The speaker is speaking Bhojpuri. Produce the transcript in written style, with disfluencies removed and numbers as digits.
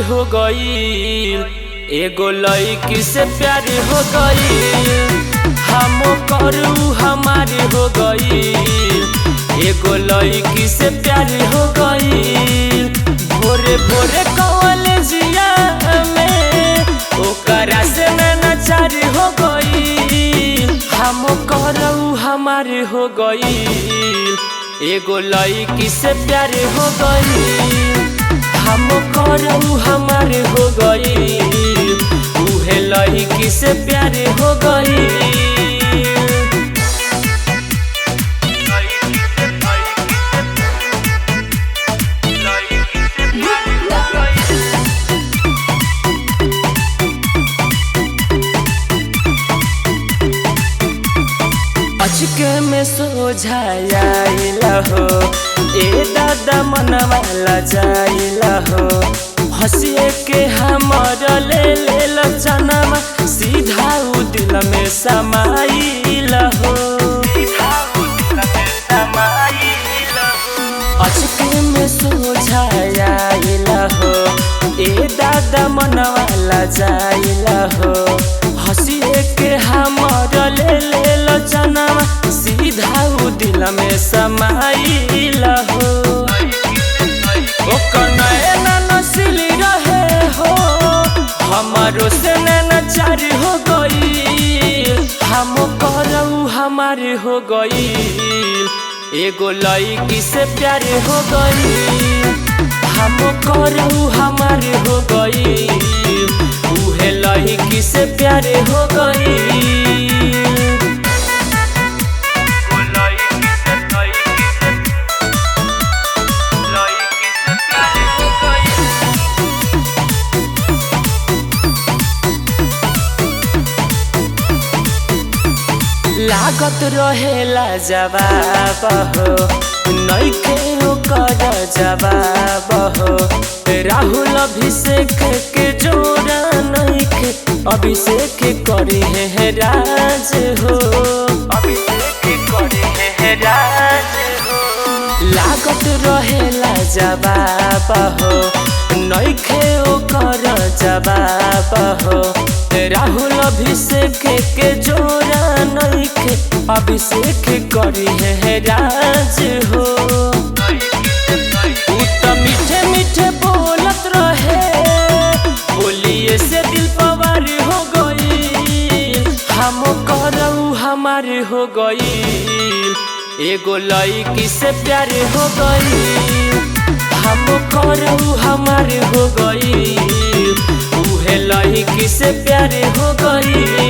हो गईल, एगो लड़की से प्यार हो गईल, हम करू हमारे हो गईल, एगो लड़की से प्यार हो गईल। भोरे भोरे कॉलेजिया में ओकरा से नचार हो गईल, हम करू हमारे हो गईल, एगो लड़की से प्यार हो गईल, हम करू हमारे हो गईल, उहे लड़की से प्यार हो गईल। अचके में सोझाइला हो, ए दादा मनवाला जाइला हो, हंसिए के हमर ले चनमा सीधा उ दिल में समाइला हो। अचके में सोझाइला हो, ए दादा मनवाला जाइला हो, हंसिए के हमर ले चनमा सीधा उ दिल में समाइला हो। ओकर नैना नस्ली रहे हो, हमारो से नैना चार हो गईल, हम करू हमारे हो गईल, एगो लड़की से प्यार हो गईल, हम करू हमारे हो गईल, उहे लड़की से प्यार हो गईल। लागत रहेला जवाब हो, नइखे ओकर जवाब हो, राहुल अभिषेक के जोड़ा नइखे, अभिषेक करी है राज हो, अभिषेक करी है राज हो। लागत रहेला जवाब हो, नइखे ओकर जवाब हो, राहुल अभिषेक के जोड़ा नइखे, अभिषेक करी है राज हो। उ त मीठे मीठे बोलत रहे, बोलिए से दिल पवार हो गईल, हम करू हमारे हो गईल, एगो लड़की से प्यार हो गईल, हम करू हमारे हो गईल, उहे लड़की से प्यार हो गईल।